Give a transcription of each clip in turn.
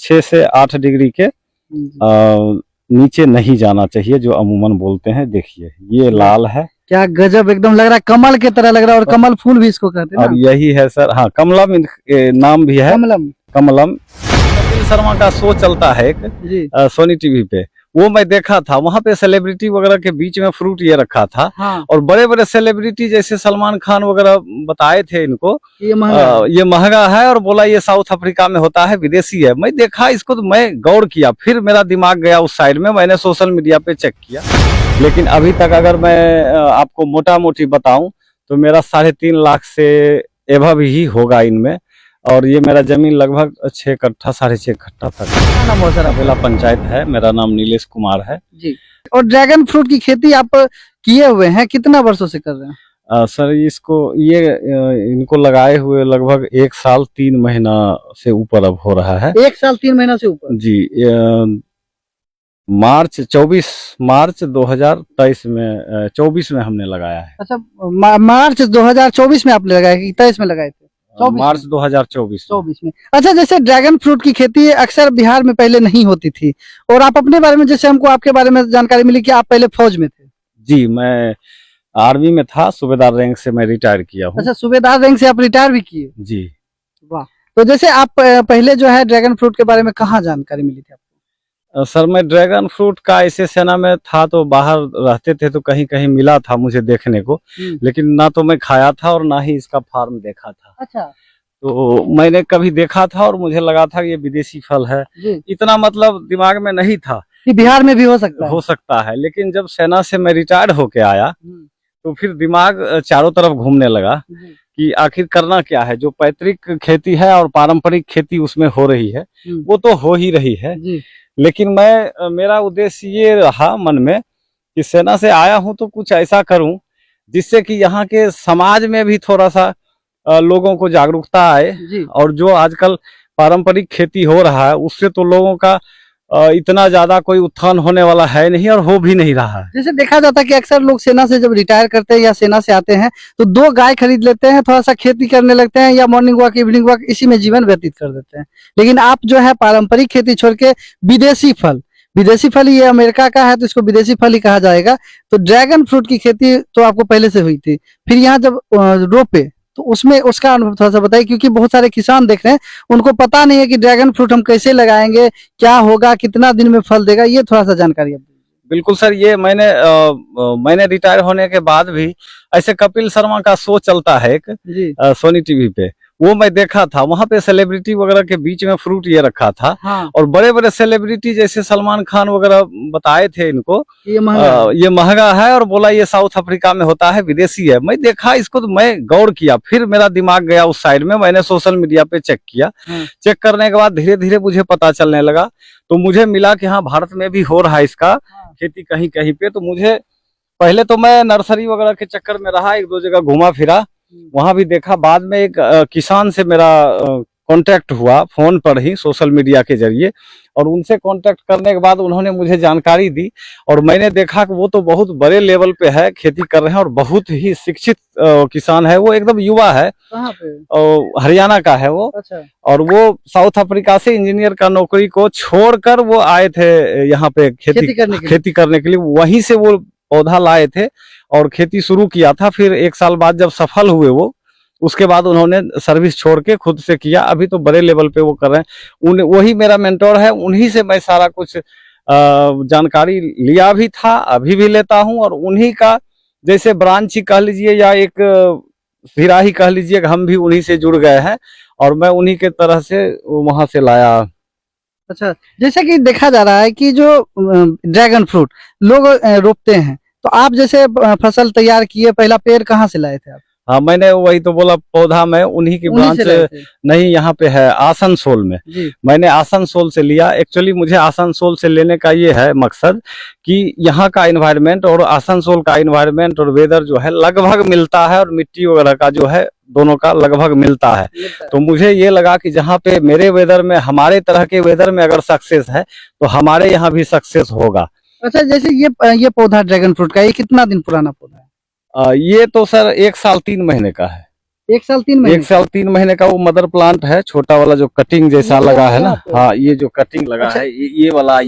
6 से 8 डिग्री के नीचे नहीं जाना चाहिए, जो अमूमन बोलते हैं। देखिए ये लाल है, क्या गजब, एकदम लग रहा है कमल की तरह लग रहा है, और कमल फूल भी इसको कहते हैं और यही है सर। हाँ, कमलम नाम भी है, कमलम। कपिल शर्मा का शो चलता है एक जी। सोनी टीवी पे, वो मैं देखा था। वहाँ पे सेलिब्रिटी वगैरह के बीच में फ्रूट ये रखा था। हाँ। और बड़े बड़े सेलिब्रिटी जैसे सलमान खान वगैरह बताए थे इनको ये महंगा है, और बोला ये साउथ अफ्रीका में होता है, विदेशी है। मैं देखा इसको तो मैं गौर किया, फिर मेरा दिमाग गया उस साइड में, मैंने सोशल मीडिया पे चेक किया। लेकिन अभी तक अगर मैं आपको मोटा मोटी बताऊं तो मेरा 3.5 लाख से एभव ही होगा इनमें। और ये मेरा जमीन लगभग 6 कट्ठा 6.5 कट्ठा तक। नाम हो सर? बेला पंचायत है, मेरा नाम नीलेश कुमार है जी। और ड्रैगन फ्रूट की खेती आप किए हुए हैं, कितना वर्षों से कर रहे हैं? सर इनको लगाए हुए लगभग 1 साल 3 महीना से ऊपर अब हो रहा है। 1 साल 3 महीना से ऊपर? जी। मार्च 2023 में 24 में हमने लगाया है। अच्छा, मार्च 2024 में आपने लगाया कि 23 में लगाए थे? मार्च 2024 में। अच्छा, जैसे ड्रैगन फ्रूट की खेती अक्सर बिहार में पहले नहीं होती थी, और आप अपने बारे में, जैसे हमको आपके बारे में जानकारी मिली कि आप पहले फौज में थे। जी, मैं आर्मी में था, सूबेदार रैंक से मैं रिटायर किया हूँ। अच्छा, सूबेदार रैंक से आप रिटायर भी किए? जी। वाह। तो जैसे आप पहले जो है ड्रैगन फ्रूट के बारे में कहाँ जानकारी मिली थी आपको? सर मैं ड्रैगन फ्रूट का ऐसे सेना में था, तो बाहर रहते थे, तो कहीं कहीं मिला था मुझे देखने को, लेकिन ना तो मैं खाया था और ना ही इसका फार्म देखा था। अच्छा। तो मैंने कभी देखा था और मुझे लगा था ये विदेशी फल है, इतना मतलब दिमाग में नहीं था कि बिहार में भी हो सकता है। लेकिन जब सेना से मैं रिटायर्ड होके आया तो फिर दिमाग चारों तरफ घूमने लगा कि आखिर करना क्या है। जो पैतृक खेती है और पारंपरिक खेती उसमें हो रही है, वो तो हो ही रही है, लेकिन मेरा उद्देश्य ये रहा मन में कि सेना से आया हूं तो कुछ ऐसा करूं जिससे कि यहाँ के समाज में भी थोड़ा सा लोगों को जागरूकता आए। और जो आजकल पारंपरिक खेती हो रहा है उससे तो लोगों का इतना ज्यादा कोई उत्थान होने वाला है नहीं, और हो भी नहीं रहा है। जैसे देखा जाता है कि अक्सर लोग सेना से जब रिटायर करते हैं या सेना से आते हैं तो 2 गाय खरीद लेते हैं, थोड़ा सा खेती करने लगते हैं, या मॉर्निंग वॉक इवनिंग वॉक इसी में जीवन व्यतीत कर देते हैं। लेकिन आप जो है पारंपरिक खेती छोड़ के विदेशी फल, ये अमेरिका का है तो इसको विदेशी फल ही कहा जाएगा। तो ड्रैगन फ्रूट की खेती तो आपको पहले से हुई थी, फिर यहाँ जब रोपे तो उसमें उसका अनुभव थोड़ा सा बताइए, क्योंकि बहुत सारे किसान देख रहे हैं, उनको पता नहीं है कि ड्रैगन फ्रूट हम कैसे लगाएंगे, क्या होगा, कितना दिन में फल देगा, ये थोड़ा सा जानकारी आप। बिल्कुल सर, ये मैंने रिटायर होने के बाद भी ऐसे कपिल शर्मा का शो चलता है एक सोनी टीवी पे, वो मैं देखा था। वहाँ पे सेलिब्रिटी वगैरह के बीच में फ्रूट ये रखा था। हाँ। और बड़े बड़े सेलिब्रिटी जैसे सलमान खान वगैरह बताए थे इनको ये महंगा है, और बोला ये साउथ अफ्रीका में होता है, विदेशी है। मैं देखा इसको तो मैं गौर किया, फिर मेरा दिमाग गया उस साइड में, मैंने सोशल मीडिया पे चेक किया। चेक करने के बाद धीरे धीरे मुझे पता चलने लगा, तो मुझे मिला कि हाँ भारत में भी हो रहा है इसका खेती कहीं कहीं पे। तो मुझे पहले तो मैं नर्सरी वगैरह के चक्कर में रहा, 1-2 जगह घूमा फिरा, वहां भी देखा। बाद में एक किसान से मेरा कांटेक्ट हुआ फोन पर ही, सोशल मीडिया के जरिए, और उनसे कांटेक्ट करने के बाद उन्होंने मुझे जानकारी दी, और मैंने देखा कि वो तो बहुत बड़े लेवल पे है, खेती कर रहे हैं, और बहुत ही शिक्षित किसान है। वो एकदम युवा है, कहाँ पे? हरियाणा का है वो। अच्छा। और वो साउथ अफ्रीका से इंजीनियर का नौकरी को छोड़कर वो आए थे यहाँ पे खेती करने के लिए। वहीं से वो पौधा लाए थे और खेती शुरू किया था। फिर 1 साल बाद जब सफल हुए वो, उसके बाद उन्होंने सर्विस छोड़ के खुद से किया। अभी तो बड़े लेवल पे वो कर रहे हैं। वही मेरा मेंटोर है, उन्हीं से मैं सारा कुछ जानकारी लिया भी था, अभी भी लेता हूं। और उन्हीं का जैसे ब्रांच ही कह लीजिए या एक सिरा ही कह लीजिए, हम भी उन्हीं से जुड़ गए हैं, और मैं उन्हीं के तरह से वहां से लाया। अच्छा, जैसे कि देखा जा रहा है कि जो ड्रैगन फ्रूट लोग रोपते हैं, तो आप जैसे फसल तैयार किए, पहला पेड़ कहाँ से लाए थे आप? हाँ, मैंने वही तो बोला, पौधा में उन्हीं की ब्रांच नहीं यहाँ पे है आसनसोल में। मैंने आसनसोल से लिया। एक्चुअली मुझे आसनसोल से लेने का ये है मकसद कि यहाँ का एनवायरनमेंट और आसनसोल का एनवायरनमेंट और वेदर जो है लगभग मिलता है, और मिट्टी वगैरह का जो है दोनों का लगभग मिलता है। तो मुझे ये लगा कि जहाँ पे मेरे वेदर में, हमारे तरह के वेदर में अगर सक्सेस है तो हमारे यहाँ भी सक्सेस होगा। अच्छा, जैसे ये पौधा ड्रैगन फ्रूट का, ये कितना दिन पुराना पौधा है? ये तो सर 1 साल 3 महीने का है। 1 साल 3 महीने 1 साल 3 महीने का वो मदर प्लांट है, छोटा वाला जो कटिंग जैसा ये लगा है ना। यहाँ पे? हाँ, ये जो कटिंग लगा अच्छा। है, ये वाला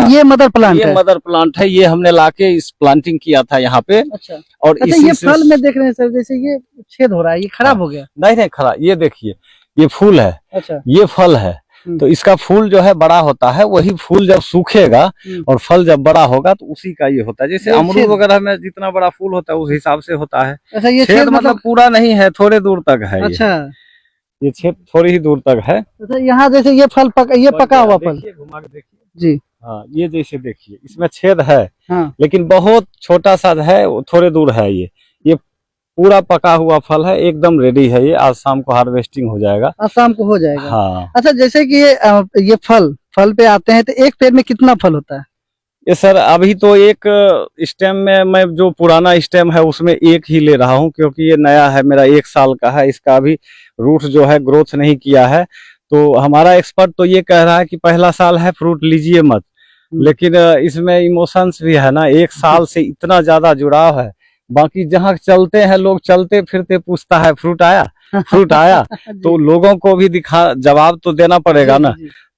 ये मदर प्लांट ये है। मदर प्लांट है। ये हमने लाके इस प्लांटिंग किया था यहाँ पे। अच्छा और अच्छा, इसी ये से फल में देख रहे हैं सर, जैसे ये छेद हो रहा है, ये खराब हो गया। नहीं खरा, ये देखिए, ये फूल है, अच्छा। ये फल है। तो इसका फूल जो है बड़ा होता है, वही फूल जब सूखेगा और फल जब बड़ा होगा तो उसी का ये होता है। जैसे ये अमरूद छेद। वगैरह में जितना बड़ा फूल होता है उस हिसाब से होता है। अच्छा, ये छेद मतलब पूरा नहीं है, थोड़े दूर तक है। अच्छा, ये छेद थोड़ी ही दूर तक है। अच्छा, यहाँ जैसे ये फल ये पका हुआ फल, देखिए, घुमा के देखिए जी। हाँ, ये जैसे देखिए, इसमें छेद है। हाँ। लेकिन बहुत छोटा सा है, थोड़े दूर है। ये पूरा पका हुआ फल है, एकदम रेडी है। ये आज शाम को हार्वेस्टिंग हो जाएगा। आज शाम को हो जाएगा। हाँ। अच्छा, जैसे कि ये फल पे आते हैं, तो एक पेड़ में कितना फल होता है? ये सर अभी तो एक स्टेम में, मैं जो पुराना स्टेम है उसमें एक ही ले रहा हूँ, क्योंकि ये नया है, मेरा 1 साल का है। इसका अभी रूट जो है ग्रोथ नहीं किया है। तो हमारा एक्सपर्ट तो ये कह रहा है कि पहला साल है, फ्रूट लीजिए मत। लेकिन इसमें इमोशंस भी है ना, 1 साल से इतना ज्यादा जुड़ाव है। बाकी जहाँ चलते हैं लोग, चलते फिरते पूछता है फ्रूट आया, फ्रूट आया। तो लोगों को भी जवाब तो देना पड़ेगा ना।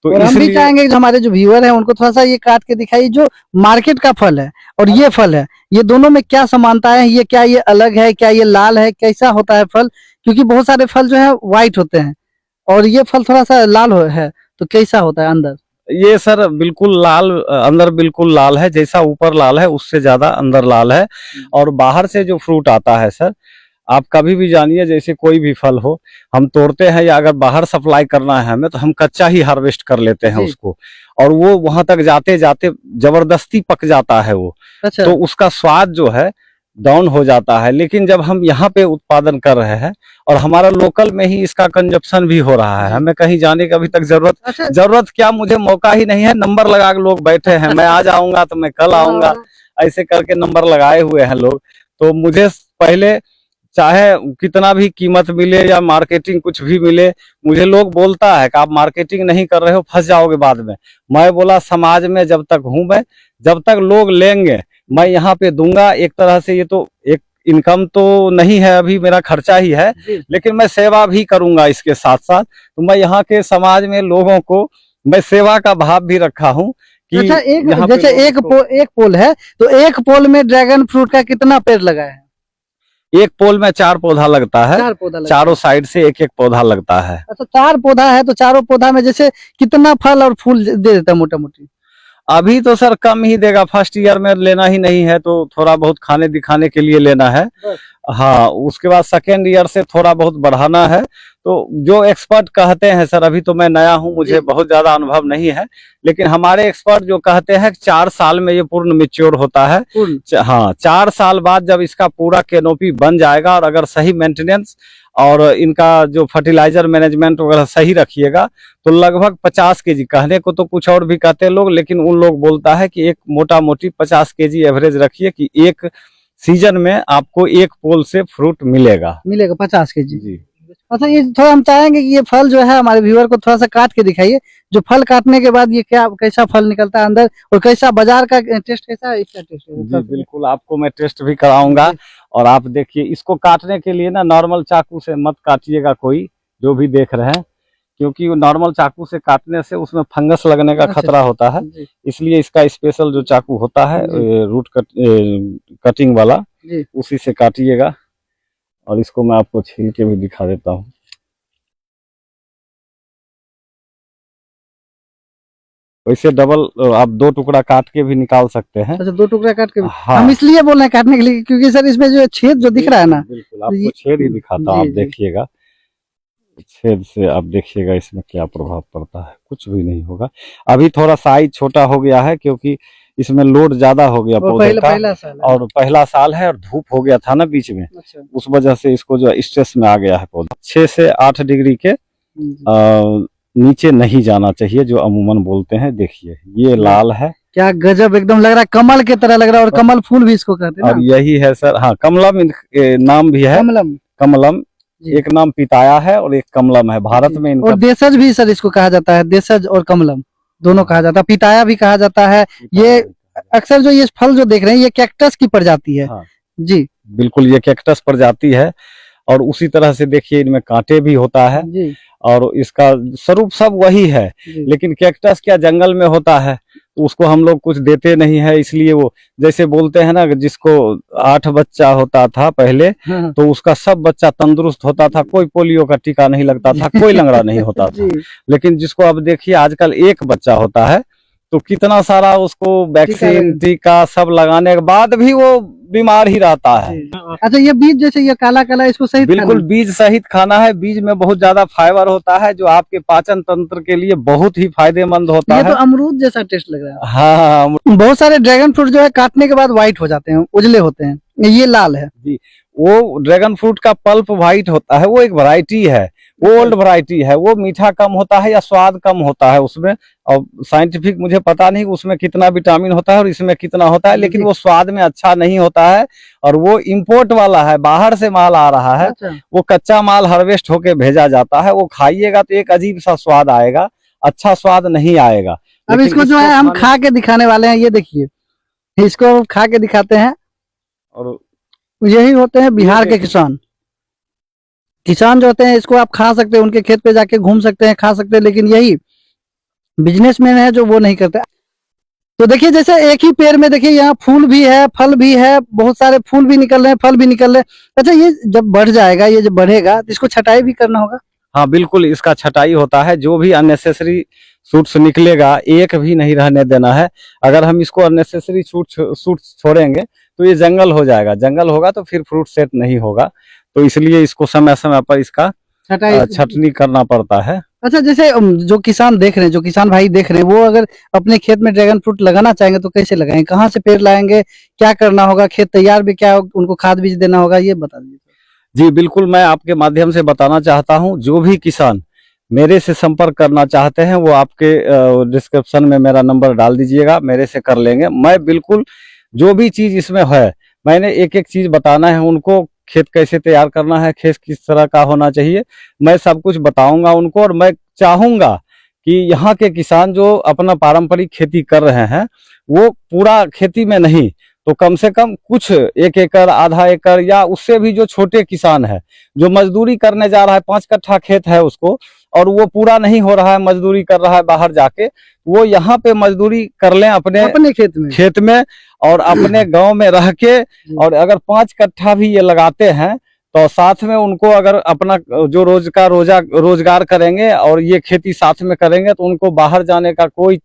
तो और हम भी चाहेंगे कि हमारे जो व्यूअर हैं उनको थोड़ा सा ये काट के दिखाइए, जो मार्केट का फल है और ये फल है, ये दोनों में क्या समानता है? ये क्या ये अलग है? क्या ये लाल है? कैसा होता है फल? क्योंकि बहुत सारे फल जो है व्हाइट होते हैं और ये फल थोड़ा सा लाल है, तो कैसा होता है अंदर? ये सर बिल्कुल लाल, अंदर बिल्कुल लाल है। जैसा ऊपर लाल है उससे ज्यादा अंदर लाल है। और बाहर से जो फ्रूट आता है सर, आप कभी भी जानिए, जैसे कोई भी फल हो, हम तोड़ते हैं या अगर बाहर सप्लाई करना है हमें, तो हम कच्चा ही हार्वेस्ट कर लेते हैं उसको। और वो वहां तक जाते जाते जबरदस्ती पक जाता है वो। अच्छा। तो उसका स्वाद जो है डाउन हो जाता है। लेकिन जब हम यहाँ पे उत्पादन कर रहे हैं और हमारा लोकल में ही इसका कंजप्शन भी हो रहा है, हमें कहीं जाने की अभी तक जरूरत क्या, मुझे मौका ही नहीं है। नंबर लगा के लोग बैठे हैं, मैं आज आऊंगा तो मैं कल आऊंगा, ऐसे करके नंबर लगाए हुए हैं लोग। तो मुझे पहले चाहे कितना भी कीमत मिले या मार्केटिंग कुछ भी मिले, मुझे लोग बोलता है कि आप मार्केटिंग नहीं कर रहे हो, फंस जाओगे बाद में। मैं बोला समाज में जब तक हूं मैं, जब तक लोग लेंगे मैं यहाँ पे दूंगा। एक तरह से ये तो एक इनकम तो नहीं है, अभी मेरा खर्चा ही है, लेकिन मैं सेवा भी करूंगा इसके साथ साथ। तो मैं यहाँ के समाज में लोगों को मैं सेवा का भाव भी रखा हूँ कि अच्छा, एक पोल है, तो एक पोल में ड्रैगन फ्रूट का कितना पेड़ लगा है? एक पोल में 4 पौधा लगता है, चारों साइड से एक एक पौधा लगता है। अच्छा, 4 पौधा है, तो चारों पौधा में जैसे कितना फल और फूल दे देता है मोटा मोटी? अभी तो सर कम ही देगा, फर्स्ट ईयर में लेना ही नहीं है, तो थोड़ा बहुत खाने दिखाने के लिए लेना है। हाँ, उसके बाद सेकेंड ईयर से थोड़ा बहुत बढ़ाना है। तो जो एक्सपर्ट कहते हैं सर, अभी तो मैं नया हूँ, मुझे बहुत ज्यादा अनुभव नहीं है, लेकिन हमारे एक्सपर्ट जो कहते हैं 4 साल में ये पूर्ण मैच्योर होता है। हाँ, 4 साल बाद जब इसका पूरा कैनोपी बन जाएगा और अगर सही मेंटेनेंस और इनका जो फर्टिलाइजर मैनेजमेंट वगैरह सही रखिएगा, तो लगभग 50 केजी, कहने को तो कुछ और भी कहते हैं लोग, लेकिन उन लोग बोलता है कि एक मोटा मोटी 50 केजी एवरेज रखिए कि एक सीजन में आपको एक पोल से फ्रूट मिलेगा 50 केजी जी। अच्छा, ये थोड़ा हम चाहेंगे कि ये फल जो है हमारे व्यूअर को थोड़ा सा काट के दिखाइए, जो फल काटने के बाद ये कैसा फल निकलता है अंदर, और कैसा बाजार का टेस्ट कैसा है, इसका टेस्ट है? जी बिल्कुल, आपको मैं टेस्ट भी कराऊंगा। और आप देखिए, इसको काटने के लिए ना नॉर्मल चाकू से मत काटिएगा, कोई जो भी देख रहे हैं, क्योंकि नॉर्मल चाकू से काटने से उसमें फंगस लगने का खतरा होता है। इसलिए इसका स्पेशल जो चाकू होता है रूट कटिंग वाला, उसी से काटिएगा। और इसको मैं आपको छील के भी दिखा देता हूँ। वैसे डबल आप 2 टुकड़ा काट के भी निकाल सकते हैं। अच्छा, 2 टुकड़ा काट के भी? हाँ। हम इसलिए बोल रहे हैं काटने के लिए, क्योंकि सर इसमें जो छेद जो दिख रहा है ना, बिल्कुल आपको छेद ही दिखाता हूँ, आप देखिएगा। छेद से आप देखिएगा इसमें क्या प्रभाव पड़ता है, कुछ भी नहीं होगा। अभी थोड़ा साइज छोटा हो गया है, क्योंकि इसमें लोड ज्यादा हो गया पौधे का, और पहला साल है और धूप हो गया था ना बीच में। अच्छा। उस वजह से इसको जो स्ट्रेस में आ गया है पौधा। 6 से 8 डिग्री के नीचे नहीं जाना चाहिए, जो अमूमन बोलते हैं। देखिए ये लाल है, क्या गजब, एकदम लग रहा है कमल की तरह लग रहा है, और कमल फूल भी इसको कहते हैं। और यही है सर, हाँ, कमलम नाम भी है। कमलम एक नाम पिताया है और एक कमलम है भारत में इनका। और देशज भी सर इसको कहा जाता है, देशज और कमलम दोनों कहा जाता है, पिताया भी कहा जाता है। ये अक्सर जो ये फल जो देख रहे हैं, ये कैक्टस की प्रजाति है। हाँ। जी बिल्कुल, ये कैक्टस प्रजाति है। और उसी तरह से देखिए इनमें कांटे भी होता है जी और इसका स्वरूप सब वही है। जी लेकिन कैक्टस क्या जंगल में होता है तो उसको हम लोग कुछ देते नहीं है, इसलिए वो जैसे बोलते हैं ना, जिसको 8 बच्चा होता था पहले हाँ तो उसका सब बच्चा तंदुरुस्त होता था, कोई पोलियो का टीका नहीं लगता था, कोई लंगड़ा नहीं होता था। जी लेकिन जिसको अब देखिए आजकल एक बच्चा होता है तो कितना सारा उसको वैक्सीन टीका सब लगाने के बाद भी वो बीमार ही रहता है। अच्छा, ये बीज जैसे ये काला काला, इसको सही बिल्कुल बीज सहित खाना है। बीज में बहुत ज्यादा फाइबर होता है जो आपके पाचन तंत्र के लिए बहुत ही फायदेमंद होता ये है। तो अमरूद जैसा टेस्ट लग रहा है। हाँ बहुत सारे ड्रैगन फ्रूट जो है काटने के बाद व्हाइट हो जाते हैं, उजले होते हैं, ये लाल है। जी, वो ड्रैगन फ्रूट का पल्प व्हाइट होता है, वो एक वैरायटी है, वो ओल्ड वैरायटी है, वो मीठा कम होता है या स्वाद कम होता है उसमें। और साइंटिफिक मुझे पता नहीं उसमें कितना विटामिन होता है और इसमें कितना होता है, लेकिन वो स्वाद में अच्छा नहीं होता है। और वो इंपोर्ट वाला है, बाहर से माल आ रहा है। अच्छा। वो कच्चा माल हार्वेस्ट होके भेजा जाता है। वो खाइएगा तो एक अजीब सा स्वाद आएगा, अच्छा स्वाद नहीं आएगा। अब इसको जो है हम खा के दिखाने वाले हैं, ये देखिए, इसको खा के दिखाते हैं। और यही होते हैं बिहार के किसान। किसान जो होते हैं इसको आप खा सकते हैं, उनके खेत पे जाके घूम सकते हैं, खा सकते हैं, लेकिन यही बिजनेसमैन है जो वो नहीं करते। तो देखिए, जैसे एक ही पेड़ में देखिए यहाँ फूल भी है, फल भी है, बहुत सारे फूल भी निकल रहे हैं, फल भी निकल रहे हैं। अच्छा, ये जब बढ़ जाएगा, ये जब बढ़ेगा तो इसको छटाई भी करना होगा? हाँ बिल्कुल, इसका छटाई होता है। जो भी अननेसेसरी सूट्स निकलेगा एक भी नहीं रहने देना है। अगर हम इसको अननेसेसरी सूट्स छोड़ेंगे तो ये जंगल हो जाएगा, जंगल होगा तो फिर फ्रूट सेट नहीं होगा। तो इसलिए इसको समय समय पर इसका छटनी करना पड़ता है। अच्छा, जैसे जो किसान देख रहे हैं, जो किसान भाई देख रहे हैं, वो अगर अपने खेत में ड्रैगन फ्रूट लगाना चाहेंगे तो कैसे लगाएंगे? कहाँ से पेड़ लाएंगे? क्या करना होगा? खेत तैयार भी क्या उनको खाद बीज देना होगा? ये बता दीजिए। जी बिल्कुल, मैं आपके माध्यम से बताना चाहता हूँ। जो भी किसान मेरे से संपर्क करना चाहते हैं वो आपके डिस्क्रिप्शन में मेरा नंबर डाल दीजिएगा, मेरे से कर लेंगे। मैं बिल्कुल जो भी चीज इसमें है, मैंने एक एक चीज बताना है उनको। खेत कैसे तैयार करना है, खेत किस तरह का होना चाहिए, मैं सब कुछ बताऊंगा उनको। और मैं चाहूंगा कि यहाँ के किसान जो अपना पारंपरिक खेती कर रहे हैं वो पूरा खेती में नहीं तो कम से कम कुछ 1 एकड़, आधा एकड़, या उससे भी जो छोटे किसान है जो मजदूरी करने जा रहा है, 5 कट्ठा खेत है उसको और वो पूरा नहीं हो रहा है, मजदूरी कर रहा है बाहर जाके, वो यहाँ पे मजदूरी कर लें अपने खेत में और अपने गांव में रह के। और अगर 5 कट्ठा भी ये लगाते हैं तो साथ में उनको अगर अपना जो रोजगार करेंगे और ये खेती साथ में करेंगे तो उनको बाहर जाने का कोई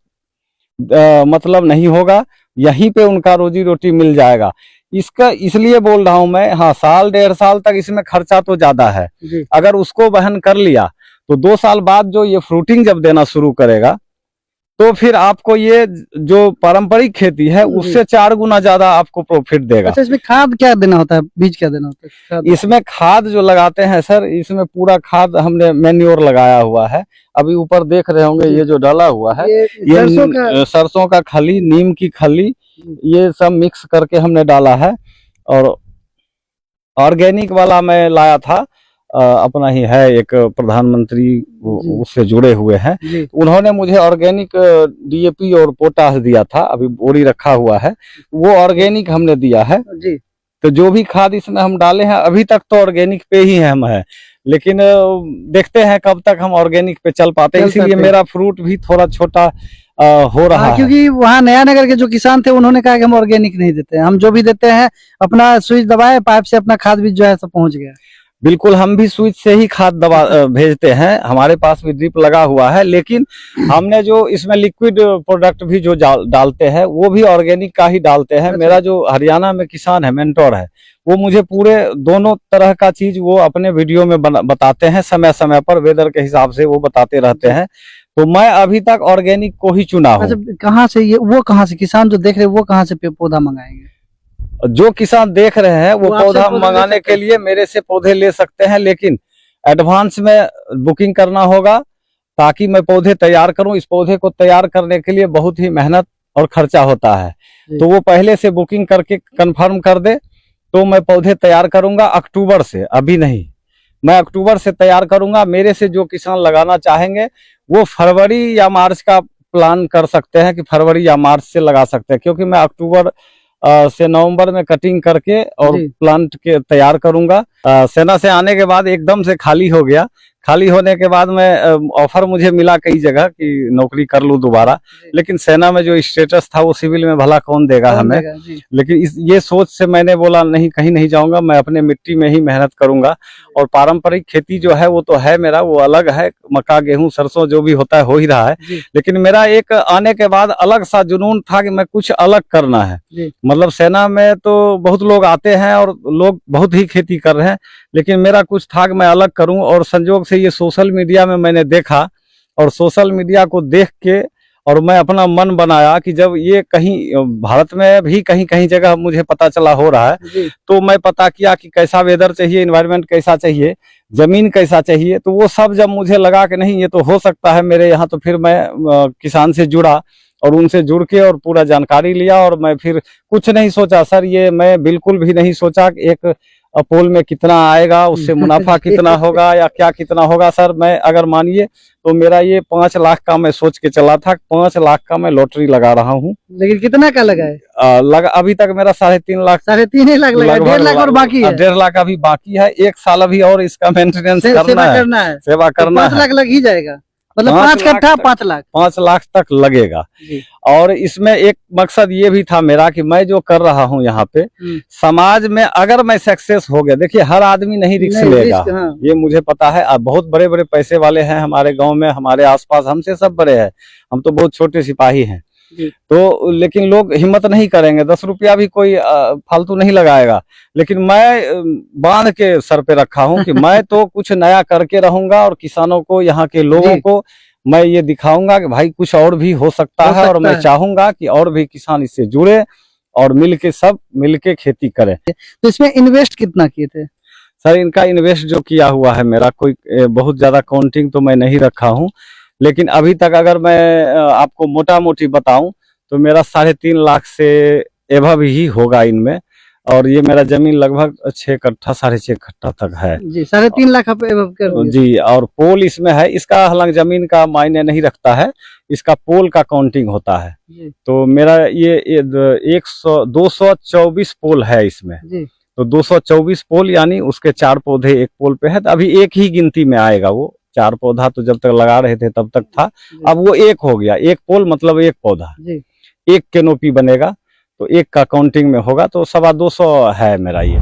मतलब नहीं होगा, यहीं पे उनका रोजी रोटी मिल जाएगा। इसका इसलिए बोल रहा हूं मैं। हाँ, साल 1.5 साल तक इसमें खर्चा तो ज्यादा है, अगर उसको वहन कर लिया तो 2 साल बाद जो ये फ्रूटिंग जब देना शुरू करेगा तो फिर आपको ये जो पारंपरिक खेती है उससे 4 गुना ज्यादा आपको प्रॉफिट देगा। अच्छा, इसमें खाद क्या देना होता है, बीज क्या देना होता है? इसमें खाद जो लगाते हैं सर, इसमें पूरा खाद हमने मैन्योर लगाया हुआ है। अभी ऊपर देख रहे होंगे ये जो डाला हुआ है, ये सरसों का खली, नीम की खली, ये सब मिक्स करके हमने डाला है। और ऑर्गेनिक वाला मैं लाया था, अपना ही है एक प्रधानमंत्री, उससे जुड़े हुए हैं, उन्होंने मुझे ऑर्गेनिक डीएपी और पोटास दिया था, अभी बोरी रखा हुआ है, वो ऑर्गेनिक हमने दिया है जी। तो जो भी खाद इसमें हम डाले हैं अभी तक तो ऑर्गेनिक पे ही हम है, लेकिन देखते हैं कब तक हम ऑर्गेनिक पे चल पाते हैं। इसीलिए मेरा फ्रूट भी थोड़ा छोटा हो रहा है, क्योंकि वहाँ नया नगर के जो किसान थे उन्होंने कहा कि हम ऑर्गेनिक नहीं देते हैं, हम जो भी देते हैं अपना स्विच दबाए, पाइप से अपना खाद बीज जो है सब पहुंच गया। बिल्कुल, हम भी स्विच से ही खाद दबा भेजते हैं, हमारे पास भी ड्रिप लगा हुआ है, लेकिन हमने जो इसमें लिक्विड प्रोडक्ट भी जो डालते हैं वो भी ऑर्गेनिक का ही डालते हैं। मेरा जो हरियाणा में किसान है, मेंटोर है, वो मुझे पूरे दोनों तरह का चीज वो अपने वीडियो में बताते हैं, समय समय पर वेदर के हिसाब से वो बताते रहते हैं। तो मैं अभी तक ऑर्गेनिक को ही चुना हूँ। अच्छा, कहाँ से ये, वो कहाँ से किसान जो देख रहे हैं वो कहाँ से पौधा मंगाएंगे? जो किसान देख रहे हैं वो पौधा मंगाने के लिए मेरे से पौधे ले सकते हैं, लेकिन एडवांस में बुकिंग करना होगा ताकि मैं पौधे तैयार करूं। इस पौधे को तैयार करने के लिए बहुत ही मेहनत और खर्चा होता है, तो वो पहले से बुकिंग करके कंफर्म कर दे तो मैं पौधे तैयार करूंगा अक्टूबर से, अभी नहीं, मैं अक्टूबर से तैयार करूंगा। मेरे से जो किसान लगाना चाहेंगे वो फरवरी या मार्च का प्लान कर सकते हैं कि फरवरी या मार्च से लगा सकते हैं, क्योंकि मैं अक्टूबर से नवंबर में कटिंग करके और जी। प्लांट के तैयार करूंगा। सेना से आने के बाद एकदम से खाली हो गया। खाली होने के बाद मैं ऑफर मुझे मिला कई जगह कि नौकरी कर लूं दोबारा, जी। लेकिन सेना में जो स्टेटस था वो सिविल में भला कौन देगा कौन हमें। देगा? जी। लेकिन ये सोच से मैंने बोला नहीं, कहीं नहीं जाऊंगा, मैं अपने मिट्टी में ही मेहनत करूंगा। और पारंपरिक खेती जो है वो तो है मेरा, वो अलग है, मक्का गेहूं सरसों जो भी होता है हो ही रहा है। जी। लेकिन मेरा एक आने के बाद अलग सा जुनून था कि मैं कुछ अलग करना है। जी। मतलब सेना में तो बहुत लोग आते हैं और लोग बहुत ही खेती कर रहे हैं, लेकिन मेरा कुछ था कि मैं अलग करूं। और संजोग से ये सोशल मीडिया में मैंने देखा, और सोशल मीडिया को देख के और मैं अपना मन बनाया कि जब ये कहीं भारत में भी कहीं कहीं जगह मुझे पता चला हो रहा है, जी। तो मैं पता किया कि कैसा वेदर चाहिए, एनवायरनमेंट कैसा चाहिए, जमीन कैसा चाहिए। तो वो सब जब मुझे लगा कि नहीं ये तो हो सकता है मेरे यहाँ, तो फिर मैं किसान से जुड़ा और उनसे जुड़ के और पूरा जानकारी लिया। और मैं फिर कुछ नहीं सोचा सर, ये मैं बिल्कुल भी नहीं सोचा कि एक पोल में कितना आएगा, उससे मुनाफा कितना होगा या क्या कितना होगा। सर मैं अगर मानिए तो मेरा ये 5 लाख का मैं सोच के चला था, 5 लाख का मैं लॉटरी लगा रहा हूँ। लेकिन कितना का लगा है? लगा अभी तक मेरा 3.5 लाख, 3.5 लाख लगा है, 1.5 लाख और बाकी है। 1.5 लाख अभी बाकी है। 1 साल अभी और इसका मेंटेनेंस सेवा करना है, करना है, सेवा करना 5 है। लाख लग ही जाएगा, मतलब 5 5 लाख कट्ठा तक। 5 लाख। 5 लाख तक लगेगा। जी। और इसमें एक मकसद ये भी था मेरा कि मैं जो कर रहा हूँ यहाँ पे समाज में अगर मैं सक्सेस हो गया, देखिए हर आदमी नहीं रिस्क नहीं, लेगा, रिस्क, हाँ। ये मुझे पता है। अब बहुत बड़े बड़े पैसे वाले हैं हमारे गांव में, हमारे आसपास, हमसे सब बड़े हैं, हम तो बहुत छोटे सिपाही हैं। जी। तो लेकिन लोग हिम्मत नहीं करेंगे, 10 रुपया भी कोई फालतू नहीं लगाएगा। लेकिन मैं बांध के सर पे रखा हूँ कि मैं तो कुछ नया करके रहूंगा और किसानों को, यहाँ के लोगों जी। को मैं ये दिखाऊंगा कि भाई कुछ और भी हो सकता है। और मैं चाहूंगा कि और भी किसान इससे जुड़े और मिलके सब मिलके खेती करें। तो इसमें इन्वेस्ट कितना किए थे? सर इनका इन्वेस्ट जो किया हुआ है मेरा, कोई बहुत ज्यादा काउंटिंग तो मैं नहीं रखा हूँ, लेकिन अभी तक अगर मैं आपको मोटा मोटी बताऊं तो मेरा 3.5 लाख से एभव ही होगा इनमें। और ये मेरा जमीन लगभग 6 कट्ठा 6.5 कट्ठा तक है जी। 3.5 लाख आप एवं कर दिए। जी। और पोल इसमें है, इसका हालांकि जमीन का मायने नहीं रखता है, इसका पोल का काउंटिंग होता है। जी। तो मेरा ये 224 पोल है इसमें। जी। तो 224 पोल यानी उसके 4 पौधे एक पोल पे है। तो अभी एक ही गिनती में आएगा, वो 4 पौधा तो जब तक लगा रहे थे तब तक था, अब वो एक हो गया। एक पोल मतलब एक पौधा, जी। एक कैनोपी बनेगा, तो एक का काउंटिंग में होगा। तो 225 है मेरा ये।